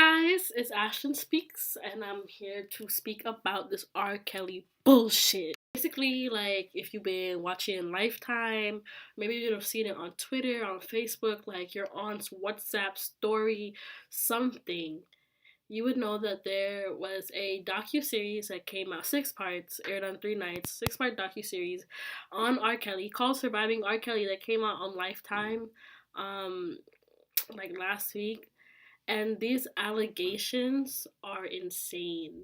Guys, it's Ashlyn Speaks, and I'm here to speak about this R. Kelly bullshit. Basically, like, if you've been watching Lifetime, maybe you've seen it on Twitter, on Facebook, like your aunt's WhatsApp story, something, you would know that there was a docu-series that came out, 6 parts, aired on 3 nights, 6-part docu-series on R. Kelly called Surviving R. Kelly that came out on Lifetime, um, like last week. And these allegations are insane.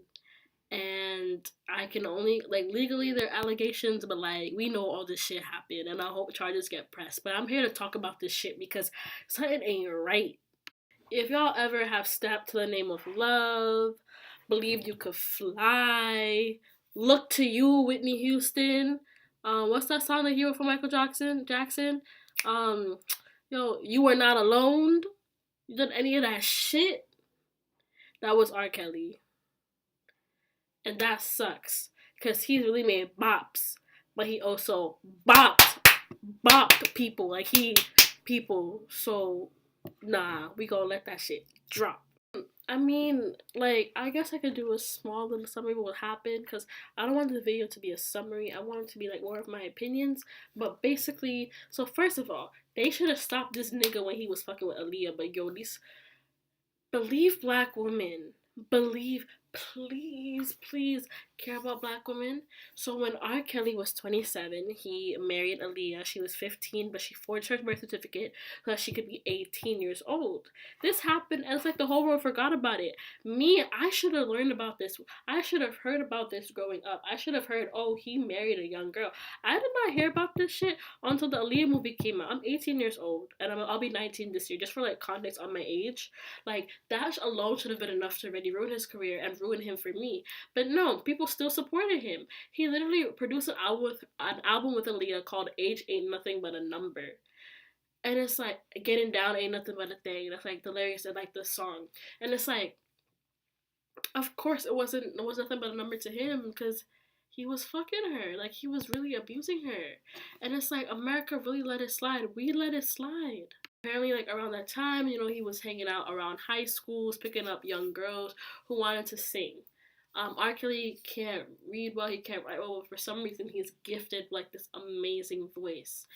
And I can only, like, legally they're allegations, but like, we know all this shit happened, and I hope charges get pressed. But I'm here to talk about this shit because something ain't right. If y'all ever have stepped to the name of love, believed you could fly, look to you, Whitney Houston. What's that song that he wrote for Michael Jackson? Um, you were not alone. You did any of that shit? That was R. Kelly. And that sucks. Because he really made bops. But he also bopped people. Like, people. So, nah, we gonna let that shit drop. I mean, like, I guess I could do a small little summary of what happened, because I don't want the video to be a summary. I want it to be, like, more of my opinions. But basically, so first of all, they should have stopped this nigga when he was fucking with Aaliyah. But yo, these believe black women. Believe, please care about black women. So when R. Kelly was 27, he married Aaliyah. She was 15, but she forged her birth certificate so that she could be 18 years old. This happened, and it's like the whole world forgot about it. Me, I should have learned about this. I should have heard about this growing up. I should have heard, oh, he married a young girl. I did not hear about this shit until the Aaliyah movie came out. I'm 18 years old, and I'll be 19 this year, just for like context on my age. Like, that alone should have been enough to already ruin his career and ruin him for me. But no, people still supported him. He literally produced an album with Aaliyah called Age Ain't Nothing But a Number. And it's like, getting down ain't nothing but a thing. That's like the lyrics and like the song. And it's like, of course it was nothing but a number to him, because he was fucking her. Like, he was really abusing her. And it's like, America really let it slide. We let it slide. Apparently, like, around that time, he was hanging out around high schools, picking up young girls who wanted to sing. R. Kelly can't read well, he can't write well, but for some reason he's gifted like this amazing voice.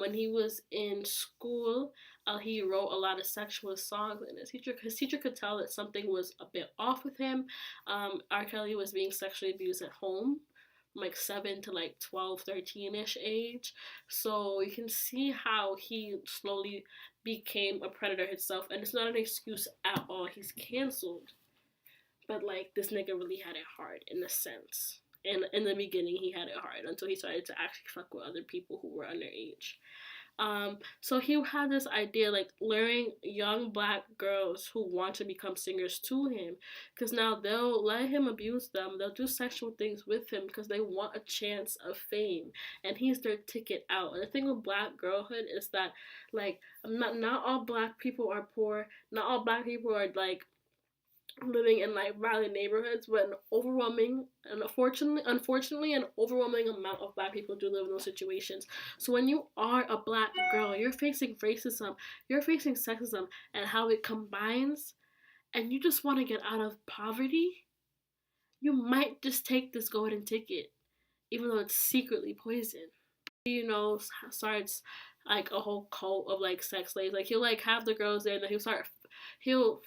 When he was in school, he wrote a lot of sexual songs, and his teacher could tell that something was a bit off with him. R. Kelly was being sexually abused at home, like 7 to like 12, 13-ish age. So you can see how he slowly became a predator himself, and it's not an excuse at all. He's canceled. But like, this nigga really had it hard in a sense. And in the beginning, he had it hard until he started to actually fuck with other people who were underage. So he had this idea, like, luring young black girls who want to become singers to him, because now they'll let him abuse them. They'll do sexual things with him because they want a chance of fame, and he's their ticket out. And the thing with black girlhood is that, like, not all black people are poor. Not all black people are like living in like violent neighborhoods, but an overwhelming and unfortunately an overwhelming amount of black people do live in those situations. So when you are a black girl, you're facing racism, you're facing sexism, and how it combines, and you just want to get out of poverty, you might just take this golden ticket, even though it's secretly poison. Starts like a whole cult of like sex slaves. Like, he'll like have the girls there, and then he'll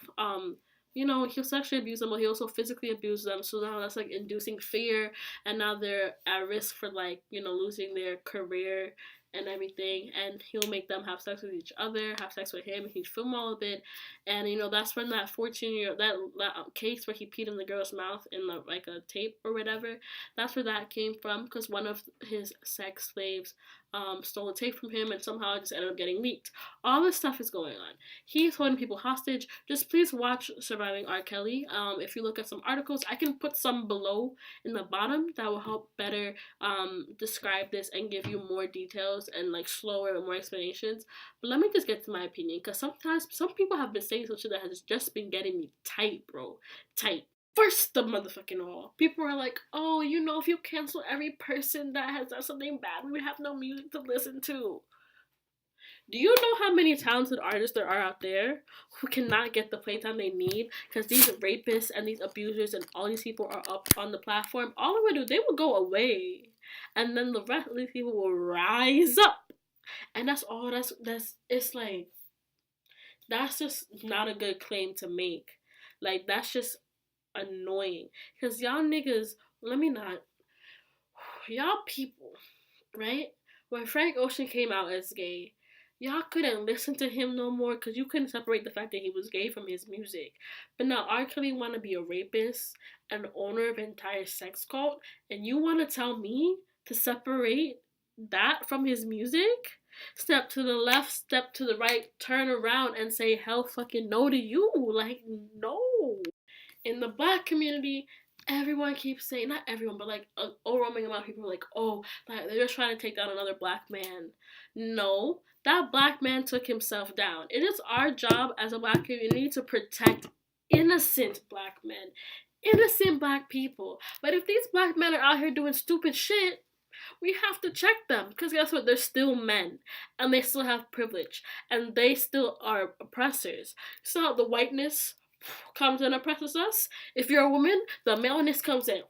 he'll sexually abuse them, but he also physically abuse them. So now that's like inducing fear, and now they're at risk for like, losing their career and everything. And he'll make them have sex with each other, have sex with him, and he'd film all of it. And that's when that 14-year that case where he peed in the girl's mouth in like a tape or whatever, that's where that came from, because one of his sex slaves stole a tape from him, and somehow it just ended up getting leaked. All this stuff is going on. He's holding people hostage. Just please watch Surviving R. Kelly. If you look at some articles, I can put some below in the bottom that will help better describe this and give you more details and like slower and more explanations. But let me just get to my opinion, because sometimes some people have been saying some shit that has just been getting me tight, bro. Tight. First the motherfucking all, people are like, oh, if you cancel every person that has done something bad, we would have no music to listen to. Do you know how many talented artists there are out there who cannot get the playtime they need because these rapists and these abusers and all these people are up on the platform? All they would do, they will go away, and then the rest of these people will rise up, and that's all. That's it's like that's just not a good claim to make. Like that's just annoying because y'all niggas. Let me not. Y'all people, right? When Frank Ocean came out as gay, y'all couldn't listen to him no more because you couldn't separate the fact that he was gay from his music. But now R. Kelly want to be a rapist and owner of an entire sex cult, and you want to tell me to separate that from his music? Step to the left, step to the right, turn around and say hell fucking no to you. Like, no. In the black community, everyone keeps saying, not everyone, but like a overwhelming amount of people are like, oh, like they're just trying to take down another black man. No, that black man took himself down. It is our job as a black community to protect innocent black men, innocent black people. But if these black men are out here doing stupid shit, we have to check them because guess what? They're still men and they still have privilege and they still are oppressors. So the whiteness comes and oppresses us. If you're a woman, the maleness comes in,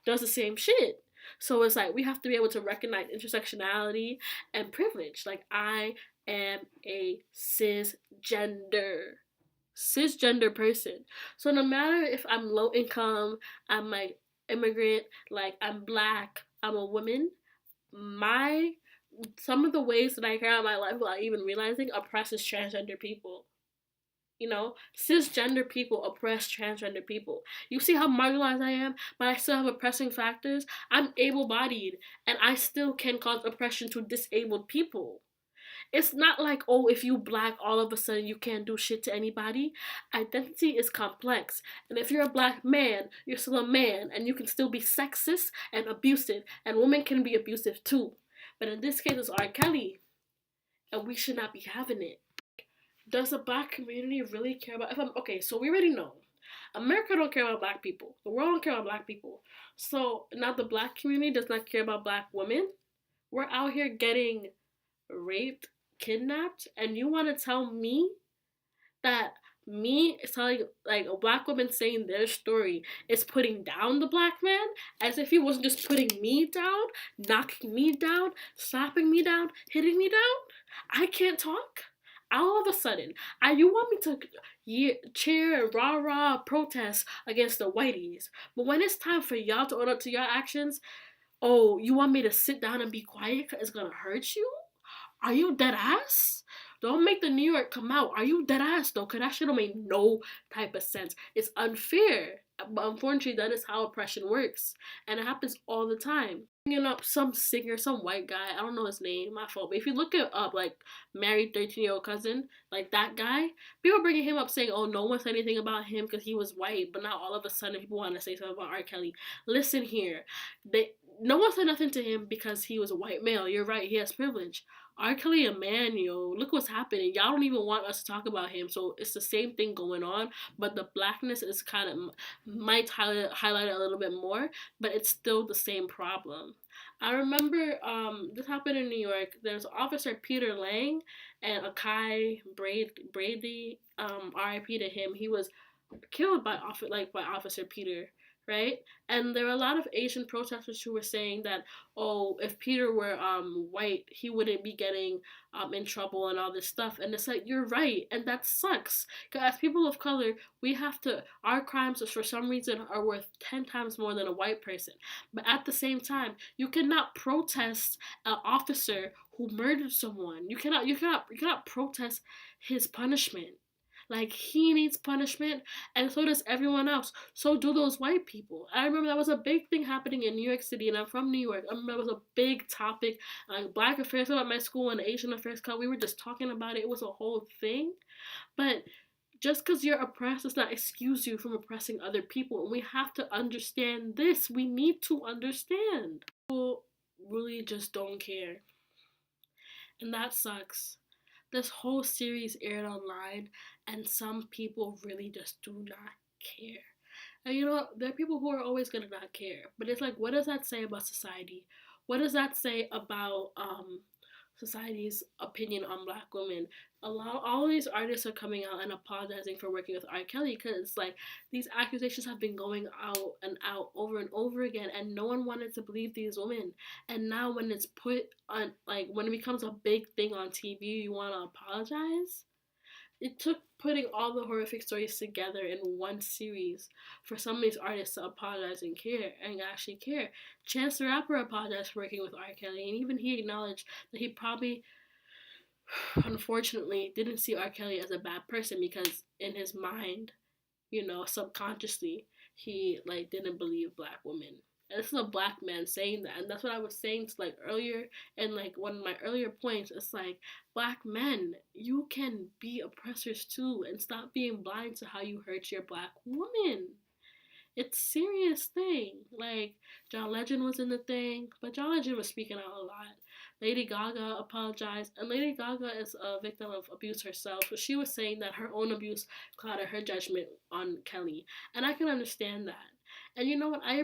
does the same shit. So it's like we have to be able to recognize intersectionality and privilege. Like I am a cisgender person. So no matter if I'm low income, I'm like immigrant, like I'm black, I'm a woman, my some of the ways that I carry out my life without even realizing oppresses transgender people. You know, cisgender people oppress transgender people. You see how marginalized I am, but I still have oppressing factors. I'm able bodied, and I still can cause oppression to disabled people. It's not like, oh, if you black, all of a sudden you can't do shit to anybody. Identity is complex. And if you're a black man, you're still a man, and you can still be sexist and abusive, and women can be abusive too. But in this case, it's R. Kelly, and we should not be having it. Does the black community really care about? If I'm okay, so we already know America don't care about black people. The world don't care about black people. So now the black community does not care about black women. We're out here getting raped, kidnapped, and you want to tell me that me telling like a black woman saying their story is putting down the black man as if he wasn't just putting me down, knocking me down, slapping me down, hitting me down? I can't talk. All of a sudden, you want me to cheer and rah rah protest against the whiteys, but when it's time for y'all to own up to your actions, oh, you want me to sit down and be quiet because it's gonna hurt you? Are you dead ass? Don't make the New York come out. Are you dead ass though? Cause that shit don't make no type of sense. It's unfair. But unfortunately, that is how oppression works. And it happens all the time. Bringing up some singer, some white guy, I don't know his name, my fault. But if you look it up, like married 13-year-old cousin, like that guy, people bringing him up saying, oh, no one said anything about him because he was white. But now all of a sudden people want to say something about R. Kelly. Listen here. No one said nothing to him because he was a white male. You're right, he has privilege. R. Kelly a man, yo. Look what's happening. Y'all don't even want us to talk about him. So it's the same thing going on, but the blackness is kind of might highlight it a little bit more, but it's still the same problem. I remember this happened in New York. There's Officer Peter Lang and Akai Brady. R.I.P. to him. He was killed by Officer Peter, right? And there were a lot of Asian protesters who were saying that, oh, if Peter were white, he wouldn't be getting in trouble and all this stuff. And it's like, you're right, and that sucks. Because as people of color, we have to, our crimes for some reason are worth 10 times more than a white person. But at the same time, you cannot protest an officer who murdered someone. You cannot protest his punishment. Like, he needs punishment, and so does everyone else. So do those white people. I remember that was a big thing happening in New York City, and I'm from New York. I remember that was a big topic. Like, Black Affairs at my school and Asian Affairs Club, we were just talking about it. It was a whole thing. But just because you're oppressed does not excuse you from oppressing other people. And we have to understand this. We need to understand. People really just don't care. And that sucks. This whole series aired online, and some people really just do not care. And you know what? There are people who are always gonna not care. But it's like, what does that say about society? What does that say about society's opinion on black women. All these artists are coming out and apologizing for working with R. Kelly because like these accusations have been going out and out over and over again, and no one wanted to believe these women. And now when it's put on, like when it becomes a big thing on TV, you want to apologize. It took putting all the horrific stories together in one series for some of these artists to apologize and care and actually care. Chance the Rapper apologized for working with R. Kelly, and even he acknowledged that he probably, unfortunately, didn't see R. Kelly as a bad person because in his mind, subconsciously, he like didn't believe black women. And this is a black man saying that, and that's what I was saying to like earlier, and like one of my earlier points. It's like black men, you can be oppressors too, and stop being blind to how you hurt your black woman. It's a serious thing. Like John Legend was in the thing, but John Legend was speaking out a lot. Lady Gaga apologized, and Lady Gaga is a victim of abuse herself. But she was saying that her own abuse clouded her judgment on Kelly, and I can understand that. And you know what? I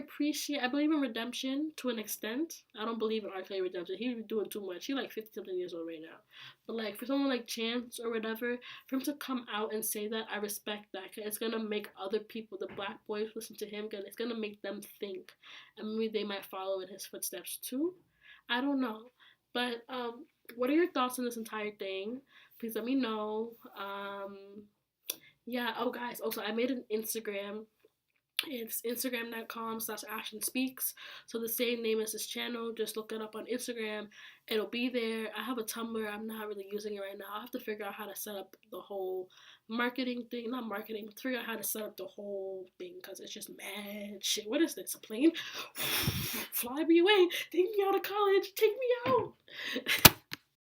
believe in redemption to an extent. I don't believe in R. Kelly redemption. He's doing too much. He's like 50 something years old right now. But like for someone like Chance or whatever, for him to come out and say that, I respect that. Cause it's gonna make other people, the black boys, listen to him. It's gonna make them think, and maybe they might follow in his footsteps too. I don't know, but what are your thoughts on this entire thing? Please let me know. Yeah. Oh, guys. Also, I made an Instagram. It's instagram.com/ashlynnspeaks. So the same name as this channel. Just look it up on Instagram. It'll be there. I have a Tumblr. I'm not really using it right now. I'll have to figure out how to set up the whole marketing thing. Not marketing, but figure out how to set up the whole thing because it's just mad shit. What is this? A plane? Fly me away. Take me out of college. Take me out.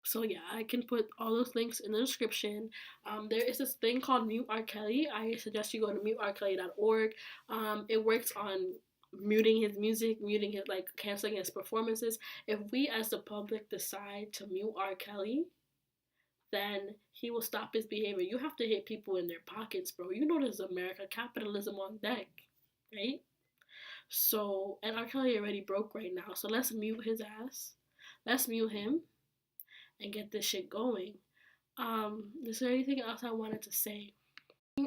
So yeah, I can put all those links in the description. There is this thing called Mute R. Kelly. I suggest you go to muterkelly.org. It works on muting his music, muting his like canceling his performances. If we as the public decide to mute R. Kelly, then he will stop his behavior. You have to hit people in their pockets, bro. You know this is America, capitalism on deck, right? So, and R. Kelly already broke right now. So let's mute his ass. Let's mute him and get this shit going. Is there anything else I wanted to say?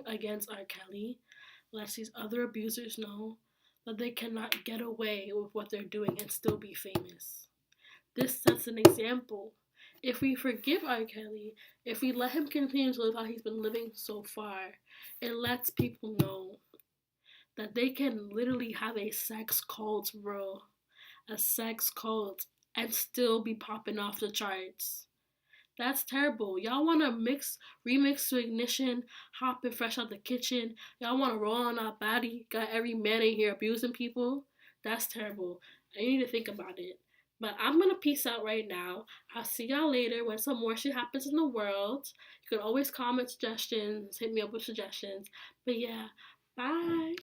Against R. Kelly lets these other abusers know that they cannot get away with what they're doing and still be famous. This sets an example. If we forgive R. Kelly, if we let him continue to live how he's been living so far, it lets people know that they can literally have a sex cult, bro. A sex cult and still be popping off the charts. That's terrible. Y'all want to remix to Ignition, hopping fresh out the kitchen. Y'all want to roll on our body, got every man in here abusing people. That's terrible. And you need to think about it. But I'm going to peace out right now. I'll see y'all later when some more shit happens in the world. You can always comment suggestions, hit me up with suggestions. But yeah, bye.